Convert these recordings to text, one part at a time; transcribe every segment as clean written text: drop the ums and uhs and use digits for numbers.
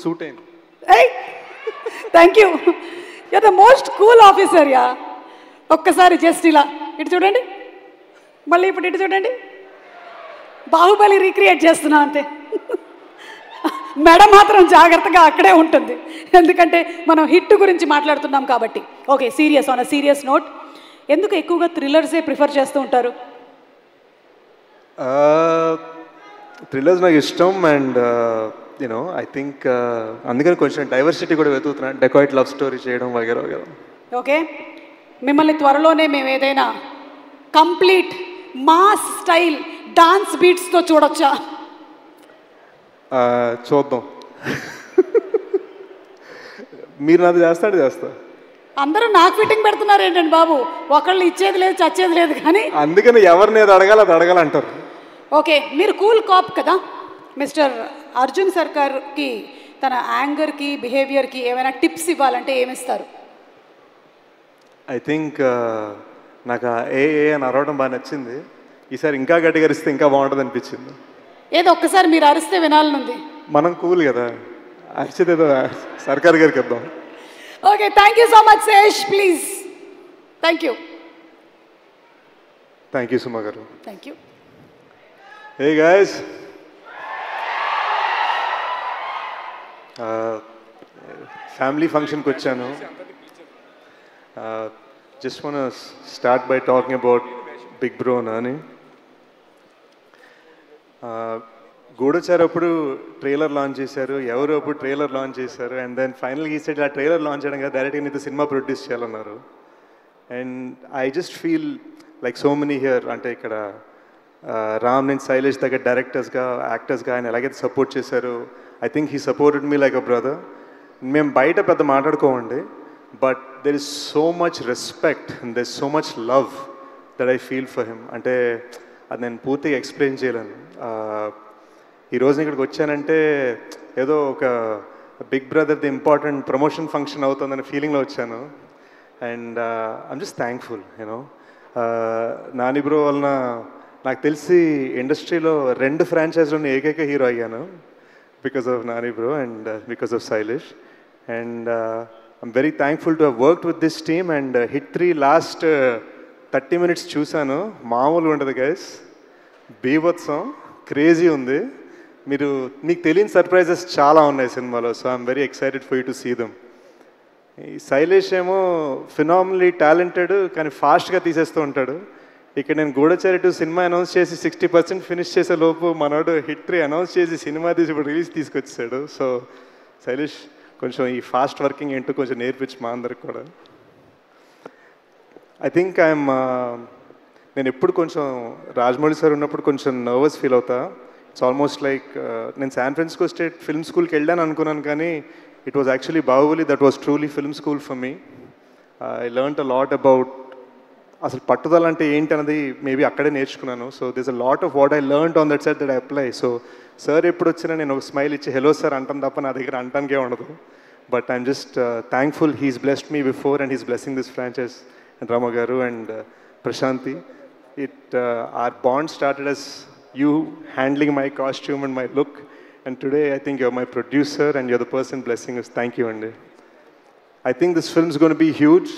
Suit అయింది. Thank you. You the most cool officer yeah. ఒక్కసారి just ఇలా ఇటు చూడండి, మళ్ళీ ఇప్పుడు ఇటు చూడండి. బాహుబలి రీక్రియేట్ చేస్తున్నా అంతే. మెడ మాత్రం జాగ్రత్తగా అక్కడే ఉంటుంది, ఎందుకంటే మనం హిట్ గురించి మాట్లాడుతున్నాం కాబట్టి. Okay, serious, on a serious note, ఎందుకు ఎక్కువగా థ్రిల్లర్సే ప్రిఫర్ చేస్తూ ఉంటారు? థ్రిల్లర్స్ నాకు ఇష్టం అండ్ యూనో ఐ థింక్ అందుకని కొంచెం డైవర్సిటీ కూడా వెతుకుతున్నాను, డెకాయిట్ లవ్ స్టోరీ చేయడం వగేరా వగేరా. ఓకే, మిమ్మల్ని త్వరలోనే మేము ఏదైనా కంప్లీట్ మాస్ స్టైల్ డాన్స్ బీట్స్తో చూడొచ్చా? చూద్దాం. మీరు నాది చేస్తా. అందరూ నాకు ఫిట్టింగ్ పెడుతున్నారు ఏంటండి బాబు, ఒకళ్ళు ఇచ్చేది లేదు చచ్చేది లేదు కానీ. అందుకని ఎవరిని అది అడగాలంటారు. ఓకే, మీరు కూల్ కాప్ కదా. మిస్టర్ అర్జున్ సర్కార్కి తన యాంగర్కి బిహేవియర్కి ఏమైనా టిప్స్ ఇవ్వాలంటే ఏమిస్తారు? ఐ థింక్ నాకు ఏ అని అరవడం బాగా నచ్చింది. ఈసారి ఇంకా గట్టిగా అరిస్తే ఇంకా బాగుంటుంది అనిపించింది. ఏదో ఒక్కసారి మీరు అరిస్తే వినాలనుంది. మనం కూల్ కదా, అరిచేది ఏదో సర్కార్ గారికి ఇద్దాం. Okay, thank you so much Sesh, please. Thank you Suma గారు. Thank you. Hey guys, family ఫంక్షన్కి వచ్చాను. Just want start by talking about big bro Nani. Goodachari అప్పుడు ట్రైలర్ లాంచ్ చేశారు, ఎవరు అప్పుడు ట్రైలర్ లాంచ్ చేశారు, అండ్ దెన్ ఫైనల్గా ఈ సైడ్ ఆ ట్రైలర్ లాంచ్ చేయడం కదా డైరెక్ట్గా నీతో సినిమా ప్రొడ్యూస్ చేయాలన్నారు. And I just feel like so many here, అంటే ఇక్కడ రామ్ నుంచి శైలేష్ దగ్గర డైరెక్టర్స్గా యాక్టర్స్గా ఆయన ఎలాగైతే సపోర్ట్ చేశారు, I think he supported me like a brother. మేము బయట పెద్ద మాట్లాడుకోమండి, but there is so much respect and there is so much love that I feel for him. అంటే అది నేను పూర్తిగా ఎక్స్ప్లెయిన్ చేయలేను. ఈరోజు ఇక్కడికి వచ్చానంటే ఏదో ఒక బిగ్ బ్రదర్ది ఇంపార్టెంట్ ప్రమోషన్ ఫంక్షన్ అవుతుందనే ఫీలింగ్లో వచ్చాను. And I'm just thankful. You know Nani bro వలన నాకు తెలిసి ఇండస్ట్రీలో 2 ఫ్రాంచైజ్లోని ఏకైక హీరో అయ్యాను, because of Nani bro and because of Shailesh. And I'm very thankful to have worked with this team. And hit 3 last 30 minutes చూశాను, మామూలుగా ఉంటుంది గైస్, బీభత్సం, క్రేజీ ఉంది. మీకు తెలియని సర్ప్రైజెస్ చాలా ఉన్నాయి సినిమాలో. So I'm very excited for you to see them. ఈ శైలేష్ ఏమో ఫినామినలీ టాలెంటెడ్, కానీ ఫాస్ట్గా తీసేస్తూ ఉంటాడు. ఇక్కడ నేను గూఢచారి 2 సినిమా అనౌన్స్ చేసి 60% ఫినిష్ చేసే లోపు మనోడు హిట్ 3 అనౌన్స్ చేసి సినిమా తీసి ఇప్పుడు రిలీజ్ తీసుకొచ్చాడు. సో శైలేష్ కొంచెం ఈ ఫాస్ట్ వర్కింగ్ ఏంటో కొంచెం నేర్పించి మా అందరికి కూడా. ఐ థింక్ నేను ఎప్పుడు కొంచెం రాజమౌళి సార్ ఉన్నప్పుడు కొంచెం నర్వస్ ఫీల్ అవుతా. ఇట్స్ ఆల్మోస్ట్ లైక్ నేను శాన్ ఫ్రాన్సిస్కో స్టేట్ ఫిల్మ్ స్కూల్కి వెళ్ళాను అనుకున్నాను, కానీ it was actually Baahubali that was truly film school for me. I learned a lot about అసలు పట్టుదల అంటే ఏంటి అన్నది మేబీ అక్కడే నేర్చుకున్నాను. So this a lot of what I learned on that set that I apply. So sir ఎప్పుడు వచ్చినా నేను ఒక స్మైల్ ఇచ్చి హలో సార్ అంటాను తప్ప నా దగ్గర అంటానికే ఉండదు. But I'm just thankful he's blessed me before and he's blessing this franchise. And Rama garu and Prashanti, our bond started as you handling my costume and my look, and today I think you're my producer and you're the person blessing us. Thank you. And I think this film is going to be huge.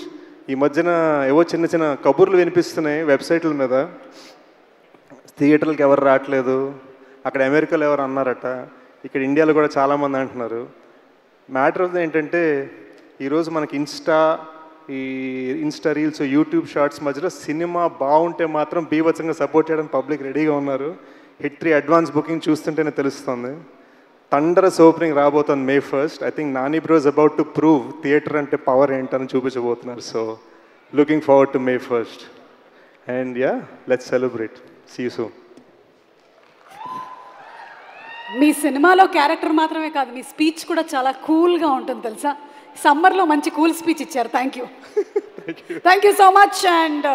ఈ మధ్యన ఏవో చిన్న చిన్న కబుర్లు వినిపిస్తున్నాయి వెబ్సైట్ల మీద, థియేటర్లకు ఎవరు రావట్లేదు, అక్కడ అమెరికాలో ఎవరు అన్నారట, ఇక్కడ ఇండియాలో కూడా చాలామంది అంటున్నారు. మ్యాటర్ ఆఫ్ ఏంటంటే ఈరోజు మనకి ఇన్స్టా రీల్స్, యూట్యూబ్ షార్ట్స్ మధ్యలో సినిమా బాగుంటే మాత్రం బీభత్సంగా సపోర్ట్ చేయడానికి పబ్లిక్ రెడీగా ఉన్నారు. హిట్ 3 అడ్వాన్స్ బుకింగ్ చూస్తుంటేనే తెలుస్తుంది. థండరస్ ఓపెనింగ్ రాబోతుంది May 1st. I think Nani bro is about to prove theatre అంటే పవర్ ఏంటని చూపించబోతున్నారు. So looking forward to May 1st. And yeah, let's celebrate. See you soon. మీ సినిమాలో క్యారెక్టర్ మాత్రమే కాదు, మీ స్పీచ్ కూడా చాలా కూల్గా ఉంటుంది తెలుసా. సమ్మర్లో మంచి కూల్ స్పీచ్ ఇచ్చారు. Thank you so much. And